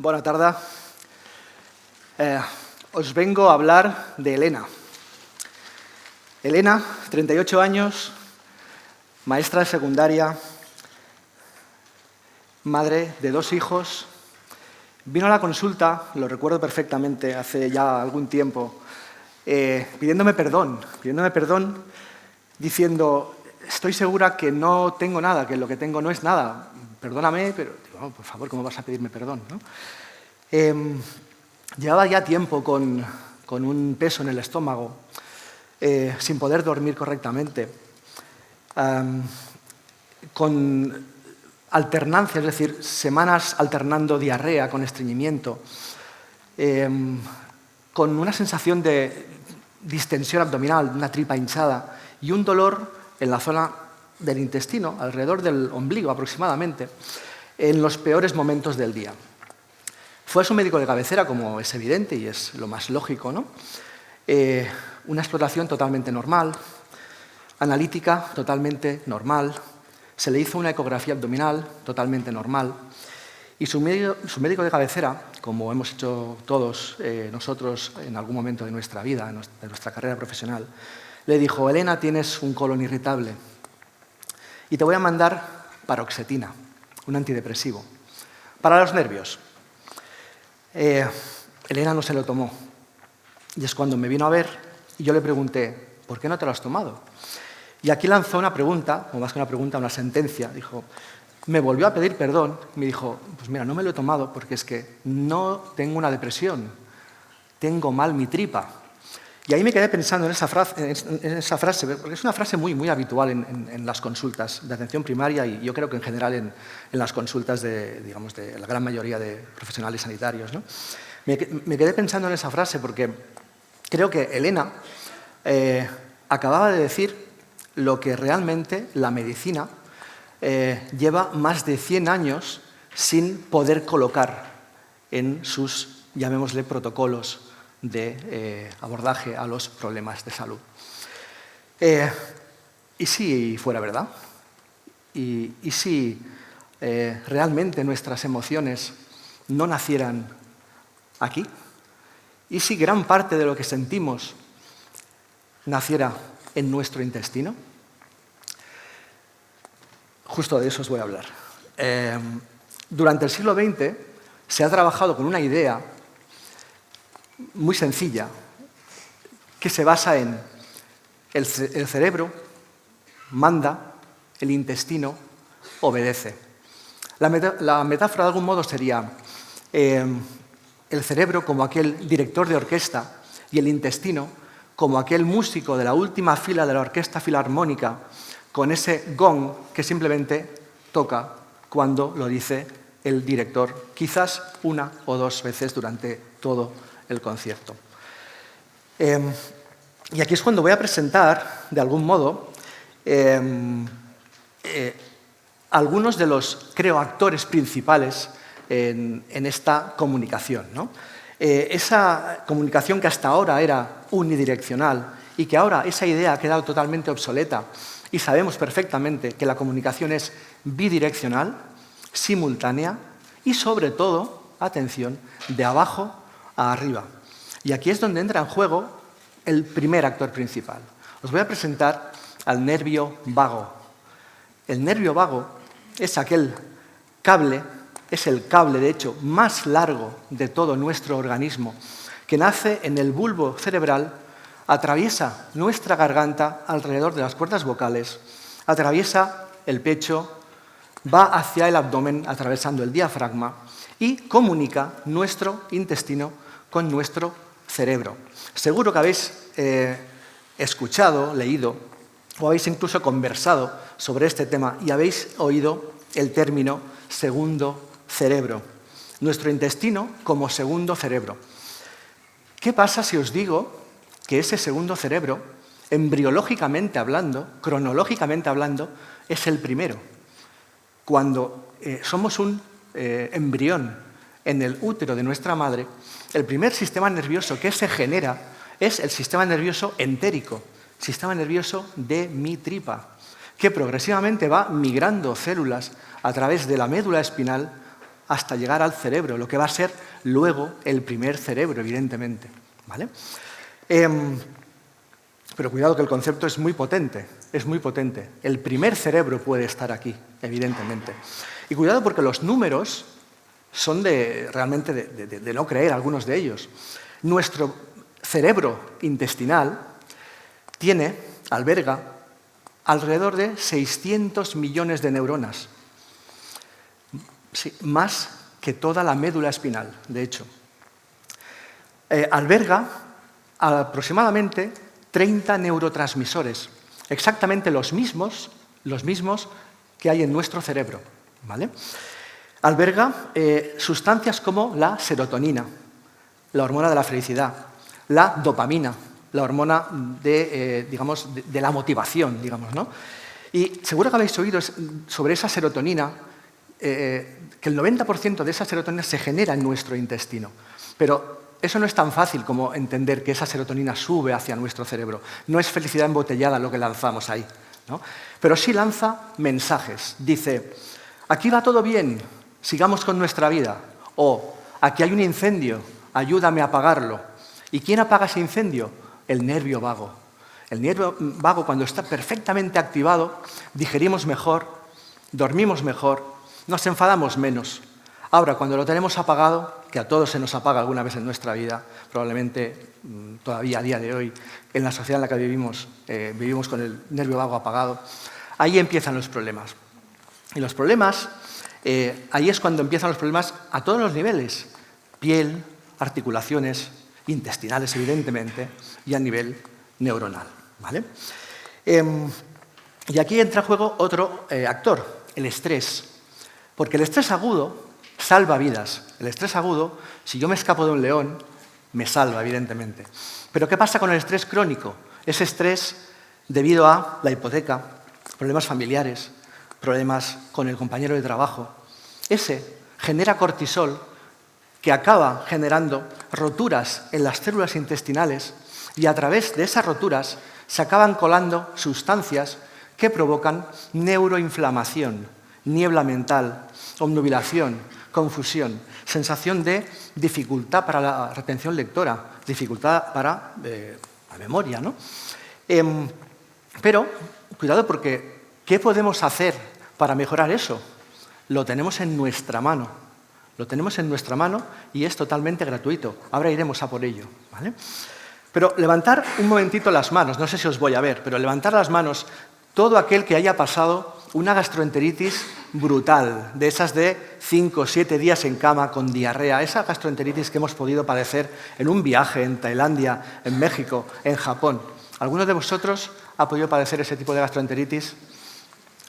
Bona tarda. Os vengo a hablar de Elena. Elena, 38 años, maestra de secundaria, madre de 2 hijos. Vino a la consulta, lo recuerdo perfectamente, hace ya algún tiempo, pidiéndome perdón, diciendo, estoy segura que no tengo nada, que lo que tengo no es nada. Perdóname, pero digo, por favor, ¿cómo vas a pedirme perdón, ¿no? Llevaba ya tiempo con un peso en el estómago, sin poder dormir correctamente, con alternancia, es decir, semanas alternando diarrea con estreñimiento, con una sensación de distensión abdominal, una tripa hinchada y un dolor en la zona del intestino, alrededor del ombligo aproximadamente, en los peores momentos del día. Fue a su médico de cabecera, como es evidente y es lo más lógico, ¿no? Una exploración totalmente normal, analítica totalmente normal, se le hizo una ecografía abdominal totalmente normal y su médico de cabecera, como hemos hecho todos nosotros en algún momento de nuestra vida, de nuestra carrera profesional, le dijo, Elena, tienes un colon irritable y te voy a mandar paroxetina, un antidepresivo, para los nervios. Elena no se lo tomó y es cuando me vino a ver y yo le pregunté, ¿por qué no te lo has tomado? Y aquí lanzó una pregunta, o más que una pregunta, una sentencia. Dijo, me volvió a pedir perdón y me dijo, pues mira, no me lo he tomado porque es que no tengo una depresión, tengo mal mi tripa. Y ahí me quedé pensando en esa frase, porque es una frase muy, muy habitual en las consultas de atención primaria y yo creo que en general en las consultas de la gran mayoría de profesionales sanitarios, ¿no? Me quedé pensando en esa frase porque creo que Elena acababa de decir lo que realmente la medicina lleva más de 100 años sin poder colocar en sus, llamémosle, protocolos de abordaje a los problemas de salud. ¿Y si fuera verdad? ¿Y si realmente nuestras emociones no nacieran aquí? ¿Y si gran parte de lo que sentimos naciera en nuestro intestino? Justo de eso os voy a hablar. Durante el siglo XX se ha trabajado con una idea muy sencilla que se basa en el cerebro manda, el intestino obedece. La metáfora de algún modo sería el cerebro como aquel director de orquesta y el intestino como aquel músico de la última fila de la orquesta filarmónica con ese gong que simplemente toca cuando lo dice el director, quizás 1 o 2 veces durante todo el concierto. Y aquí es cuando voy a presentar, de algún modo, algunos de los, creo, actores principales en esta comunicación, ¿no? Esa comunicación que hasta ahora era unidireccional y que ahora esa idea ha quedado totalmente obsoleta y sabemos perfectamente que la comunicación es bidireccional, simultánea y, sobre todo, atención, de abajo a arriba. Y aquí es donde entra en juego el primer actor principal. Os voy a presentar al nervio vago. El nervio vago es aquel cable, es el cable, de hecho, más largo de todo nuestro organismo, que nace en el bulbo cerebral, atraviesa nuestra garganta alrededor de las cuerdas vocales, atraviesa el pecho, va hacia el abdomen atravesando el diafragma y comunica nuestro intestino con nuestro cerebro. Seguro que habéis escuchado, leído o habéis incluso conversado sobre este tema y habéis oído el término segundo cerebro. Nuestro intestino como segundo cerebro. ¿Qué pasa si os digo que ese segundo cerebro, embriológicamente hablando, cronológicamente hablando, es el primero? Cuando somos un embrión en el útero de nuestra madre, el primer sistema nervioso que se genera es el sistema nervioso entérico, sistema nervioso de mi tripa, que progresivamente va migrando células a través de la médula espinal hasta llegar al cerebro, lo que va a ser luego el primer cerebro, evidentemente, ¿vale? Pero cuidado que el concepto es muy potente, es muy potente. El primer cerebro puede estar aquí, evidentemente. Y cuidado porque los números son realmente de no creer, algunos de ellos. Nuestro cerebro intestinal alberga alrededor de 600 millones de neuronas. Sí, más que toda la médula espinal, de hecho. Alberga aproximadamente 30 neurotransmisores, exactamente los mismos que hay en nuestro cerebro, ¿vale? Alberga sustancias como la serotonina, la hormona de la felicidad, la dopamina, la hormona de la motivación, digamos, ¿no? Y seguro que habéis oído sobre esa serotonina, que el 90% de esa serotonina se genera en nuestro intestino. Pero eso no es tan fácil como entender que esa serotonina sube hacia nuestro cerebro. No es felicidad embotellada lo que lanzamos ahí, ¿no? Pero sí lanza mensajes. Dice, aquí va todo bien, sigamos con nuestra vida. O, aquí hay un incendio, ayúdame a apagarlo. ¿Y quién apaga ese incendio? El nervio vago. El nervio vago, cuando está perfectamente activado, digerimos mejor, dormimos mejor, nos enfadamos menos. Ahora, cuando lo tenemos apagado, que a todos se nos apaga alguna vez en nuestra vida, probablemente todavía a día de hoy, en la sociedad en la que vivimos, vivimos con el nervio vago apagado, ahí empiezan los problemas. Y los problemas, ahí es cuando empiezan los problemas a todos los niveles. Piel, articulaciones, intestinales, evidentemente, y a nivel neuronal, ¿vale? Y aquí entra en juego otro actor, el estrés. Porque el estrés agudo salva vidas. El estrés agudo, si yo me escapo de un león, me salva, evidentemente. Pero ¿qué pasa con el estrés crónico? Ese estrés debido a la hipoteca, problemas familiares, problemas con el compañero de trabajo. Ese genera cortisol que acaba generando roturas en las células intestinales y a través de esas roturas se acaban colando sustancias que provocan neuroinflamación, niebla mental, obnubilación, confusión, sensación de dificultad para la retención lectora, dificultad para la memoria, ¿no? Pero, cuidado porque, ¿qué podemos hacer para mejorar eso? Lo tenemos en nuestra mano. Lo tenemos en nuestra mano y es totalmente gratuito. Ahora iremos a por ello, ¿vale? Pero levantar un momentito las manos, no sé si os voy a ver, pero levantar las manos todo aquel que haya pasado una gastroenteritis brutal, de esas de 5 o 7 días en cama con diarrea, esa gastroenteritis que hemos podido padecer en un viaje en Tailandia, en México, en Japón. ¿Alguno de vosotros ha podido padecer ese tipo de gastroenteritis?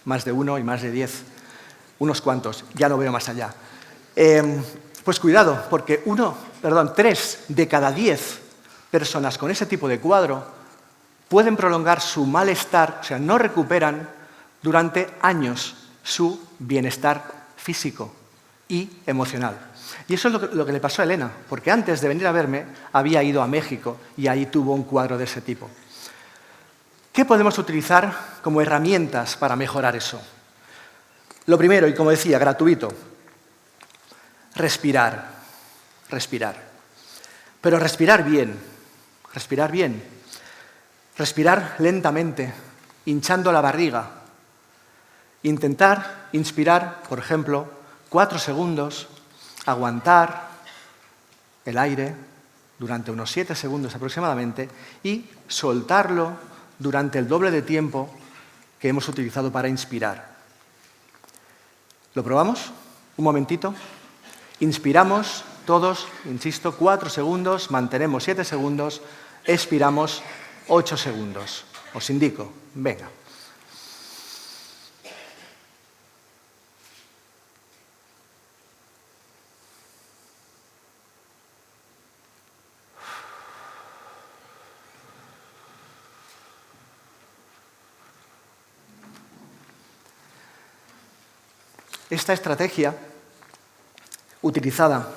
Más de 1 y más de 10. Unos cuantos, ya no veo más allá. Pues cuidado, porque 3 de cada 10 personas con ese tipo de cuadro pueden prolongar su malestar, o sea, no recuperan durante años su bienestar físico y emocional. Y eso es lo que le pasó a Elena, porque antes de venir a verme había ido a México y ahí tuvo un cuadro de ese tipo. ¿Qué podemos utilizar como herramientas para mejorar eso? Lo primero, y como decía, gratuito, respirar. Pero respirar bien, respirar lentamente, hinchando la barriga. Intentar inspirar, por ejemplo, 4 segundos, aguantar el aire durante unos 7 segundos aproximadamente y soltarlo durante el doble de tiempo que hemos utilizado para inspirar. ¿Lo probamos? Un momentito. Inspiramos todos, insisto, 4 segundos, mantenemos 7 segundos, expiramos 8 segundos. Os indico, venga. Esta estrategia, utilizada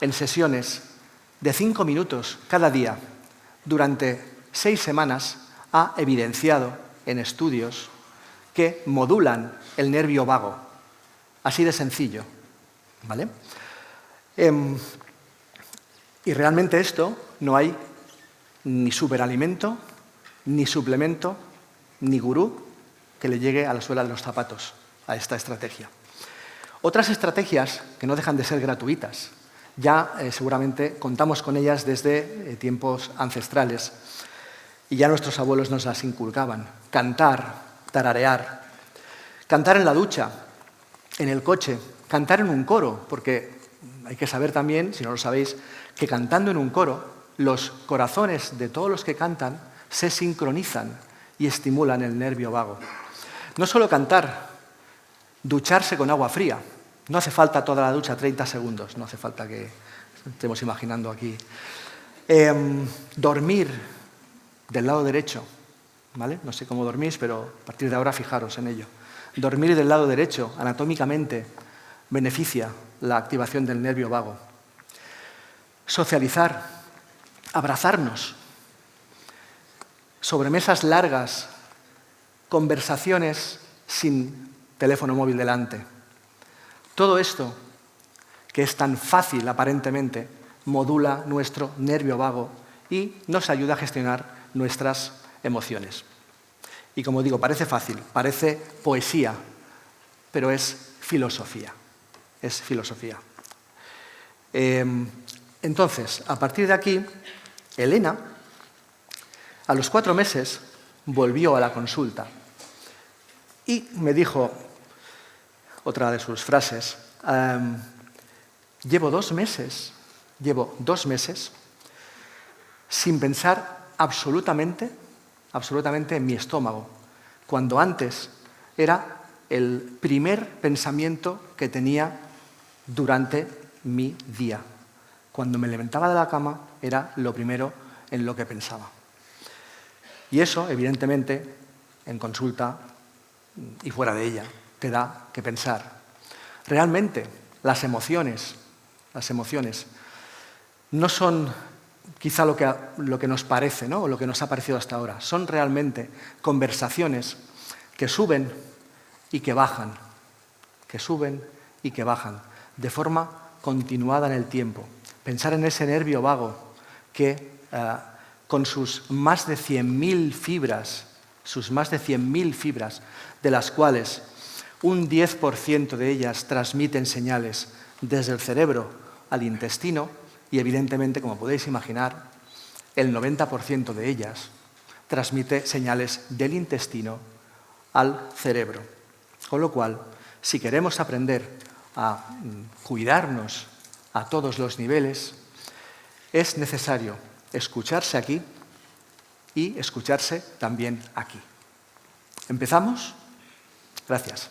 en sesiones de 5 minutos cada día durante 6 semanas, ha evidenciado en estudios que modulan el nervio vago. Así de sencillo, ¿Vale? Y realmente esto no hay ni superalimento, ni suplemento, ni gurú que le llegue a la suela de los zapatos a esta estrategia. Otras estrategias que no dejan de ser gratuitas, ya seguramente contamos con ellas desde tiempos ancestrales y ya nuestros abuelos nos las inculcaban. Cantar, tararear, cantar en la ducha, en el coche, cantar en un coro, porque hay que saber también, si no lo sabéis, que cantando en un coro, los corazones de todos los que cantan se sincronizan y estimulan el nervio vago. No solo cantar, ducharse con agua fría. No hace falta toda la ducha, 30 segundos, no hace falta que estemos imaginando aquí. Dormir del lado derecho, ¿vale? No sé cómo dormís, pero a partir de ahora fijaros en ello. Dormir del lado derecho, anatómicamente, beneficia la activación del nervio vago. Socializar, abrazarnos, sobremesas largas, conversaciones sin teléfono móvil delante. Todo esto, que es tan fácil aparentemente, modula nuestro nervio vago y nos ayuda a gestionar nuestras emociones. Y como digo, parece fácil, parece poesía, pero es filosofía. Es filosofía. Entonces, a partir de aquí, Elena, a los 4 meses, volvió a la consulta y me dijo, otra de sus frases, llevo 2 meses sin pensar absolutamente en mi estómago, cuando antes era el primer pensamiento que tenía durante mi día. Cuando me levantaba de la cama era lo primero en lo que pensaba. Y eso, evidentemente, en consulta y fuera de ella, te da que pensar. Realmente, las emociones no son quizá lo que nos parece, ¿no? O lo que nos ha parecido hasta ahora. Son realmente conversaciones que suben y que bajan, de forma continuada en el tiempo. Pensar en ese nervio vago que con sus más de 100.000 fibras, de las cuales un 10% de ellas transmiten señales desde el cerebro al intestino y, evidentemente, como podéis imaginar, el 90% de ellas transmite señales del intestino al cerebro. Con lo cual, si queremos aprender a cuidarnos a todos los niveles, es necesario escucharse aquí y escucharse también aquí. ¿Empezamos? Gracias.